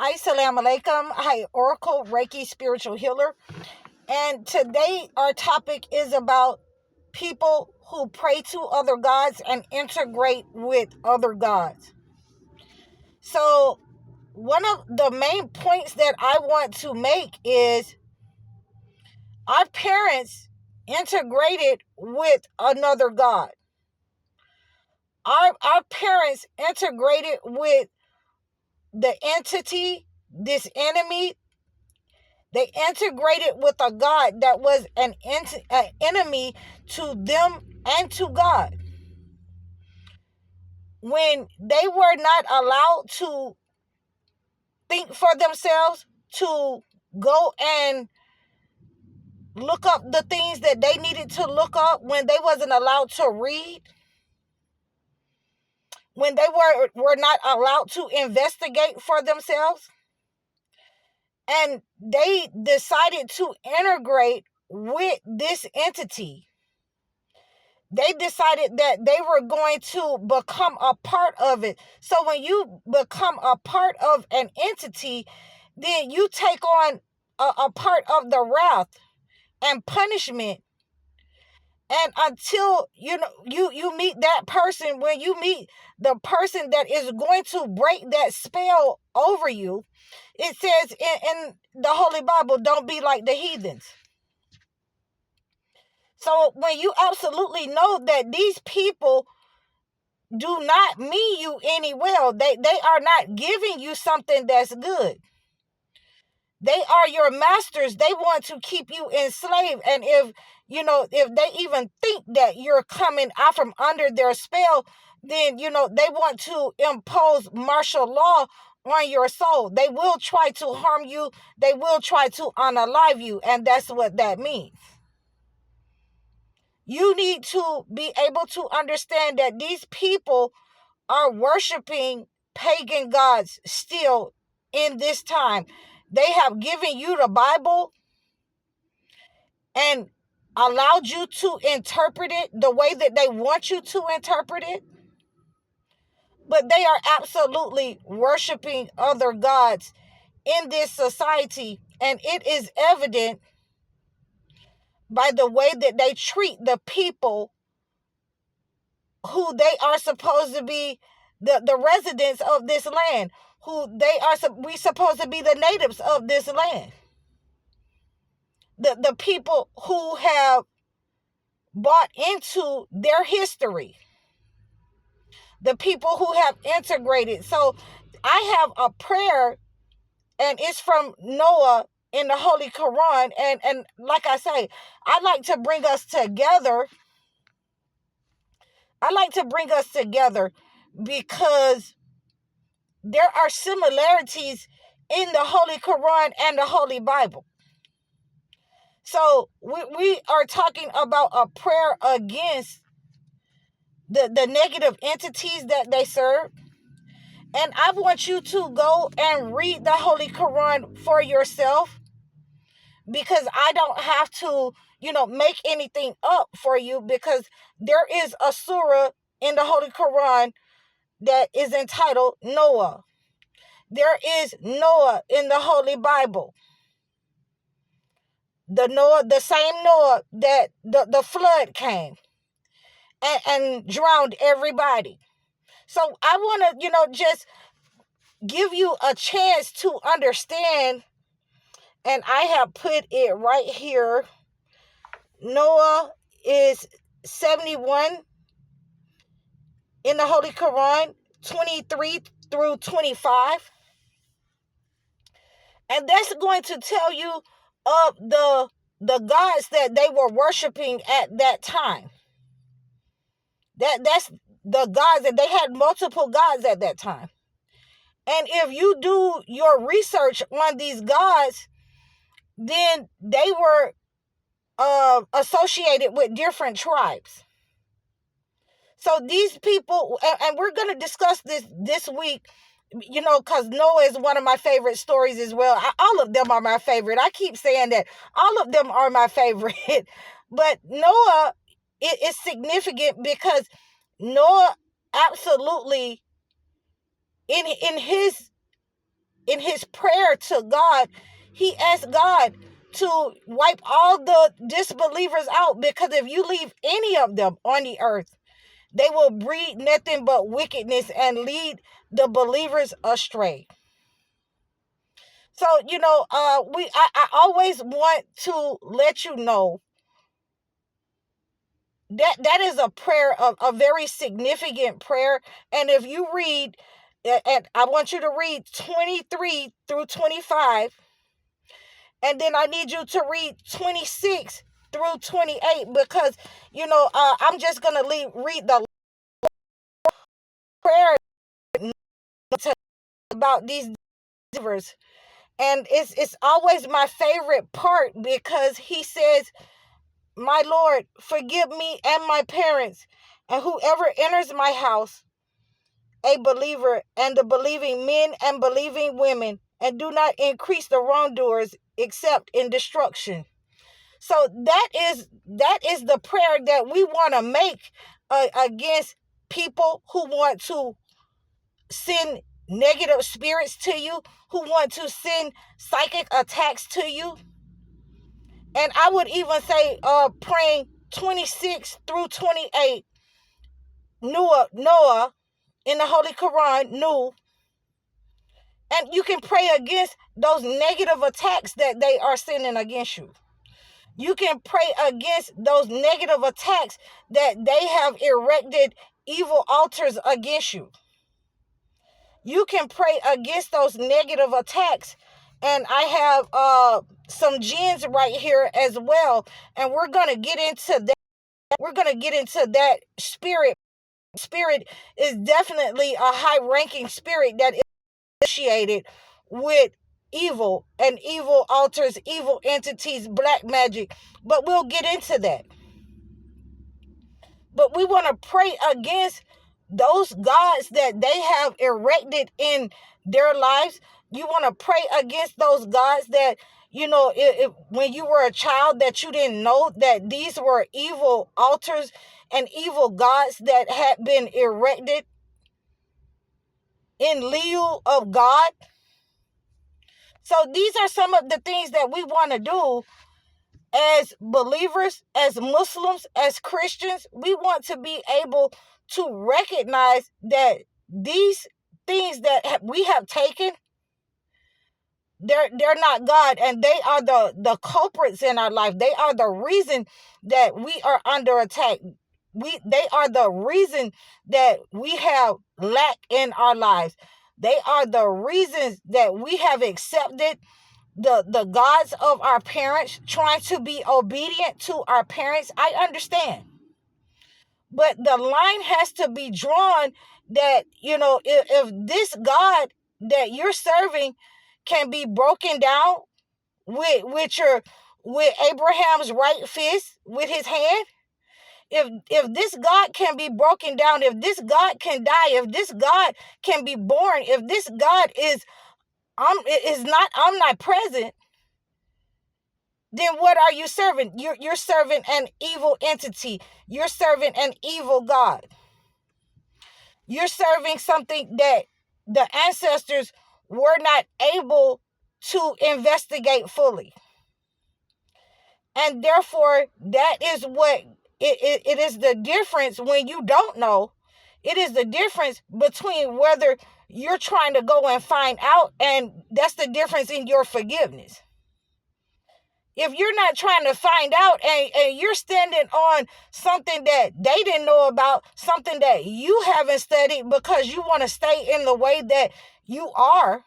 Assalamu alaikum. Hi, Oracle Reiki Spiritual Healer. And today our topic is about people who pray to other gods and integrate with other gods. So one of the main points that I want to make is our parents integrated with another god. Our parents integrated with the entity, this enemy. They integrated with a God that was an enemy to them and to God. When they were not allowed to think for themselves, to go and look up the things that they needed to look up, when they wasn't allowed to read, when they were not allowed to investigate for themselves, and they decided to integrate with this entity. They decided that they were going to become a part of it. So when you become a part of an entity, then you take on a part of the wrath and punishment. And until you meet that person, when you meet the person that is going to break that spell over you, it says in the Holy Bible, don't be like the heathens. So when you absolutely know that these people do not mean you any well, they are not giving you something that's good. They are your masters. They want to keep you enslaved. And if they even think that you're coming out from under their spell, then they want to impose martial law on your soul. They will try to harm you. They will try to unalive you. And that's what that means. You need to be able to understand that these people are worshiping pagan gods still in this time. They have given you the Bible and allowed you to interpret it the way that they want you to interpret it. But they are absolutely worshiping other gods in this society. And it is evident by the way that they treat the people who they are supposed to be the residents of this land, we supposed to be the natives of this land. The people who have bought into their history. The people who have integrated. So I have a prayer, and it's from Noah in the Holy Quran. And like I say, I like to bring us together. Because there are similarities in the Holy Quran and the Holy Bible. So we are talking about a prayer against the negative entities that they serve. And I want you to go and read the Holy Quran for yourself, because I don't have to, make anything up for you, because there is a surah in the Holy Quran that is entitled Noah. There is Noah in the Holy Bible. The same Noah that the flood came and drowned everybody. So I want to, just give you a chance to understand. And I have put it right here. Noah is 71 in the Holy Quran, 23 through 25. And that's going to tell you of the gods that they were worshiping at that time. That's the gods, that they had multiple gods at that time. And if you do your research on these gods, then they were associated with different tribes. So these people, and we're going to discuss this week, because Noah is one of my favorite stories as well. All of them are my favorite. I keep saying that. All of them are my favorite. But Noah is significant because Noah absolutely, in in his prayer to God, he asked God to wipe all the disbelievers out, because if you leave any of them on the earth, they will breed nothing but wickedness and lead the believers astray. So, I always want to let you know that is a prayer, a very significant prayer. And if you read, and I want you to read 23 through 25, and then I need you to read 26 through 28, because I'm just gonna read the prayer about these deliverers. And it's always my favorite part, because he says, "My Lord, forgive me and my parents and whoever enters my house, a believer, and the believing men and believing women, and do not increase the wrongdoers except in destruction." So that is the prayer that we want to make against people who want to send negative spirits to you, who want to send psychic attacks to you. And I would even say praying 26 through 28, Noah in the Holy Quran, knew. And you can pray against those negative attacks that they are sending against you. You can pray against those negative attacks that they have erected evil altars against you. You can pray against those negative attacks. And I have some jinns right here as well. And we're going to get into that. We're going to get into that spirit. Spirit is definitely a high-ranking spirit that is associated with evil and evil altars, evil entities, black magic. But we'll get into that. But we want to pray against those gods that they have erected in their lives. You want to pray against those gods that, if when you were a child, that you didn't know that these were evil altars and evil gods that had been erected in lieu of God. So these are some of the things that we want to do as believers, as Muslims, as Christians. We want to be able to recognize that these things that we have taken, they're not God, and they are the culprits in our life. They are the reason that we are under attack. They are the reason that we have lack in our lives. They are the reasons that we have accepted the gods of our parents, trying to be obedient to our parents. I understand. But the line has to be drawn that, if this God that you're serving can be broken down with Abraham's right fist, with his hand, if this God can be broken down, if this God can die, if this God can be born, if this God is not omnipresent, then what are you serving? You're serving an evil entity. You're serving an evil God. You're serving something that the ancestors were not able to investigate fully. And therefore, that is what it is, the difference when you don't know. It is the difference between whether you're trying to go and find out, and that's the difference in your forgiveness. If you're not trying to find out, and you're standing on something that they didn't know about, something that you haven't studied because you want to stay in the way that you are,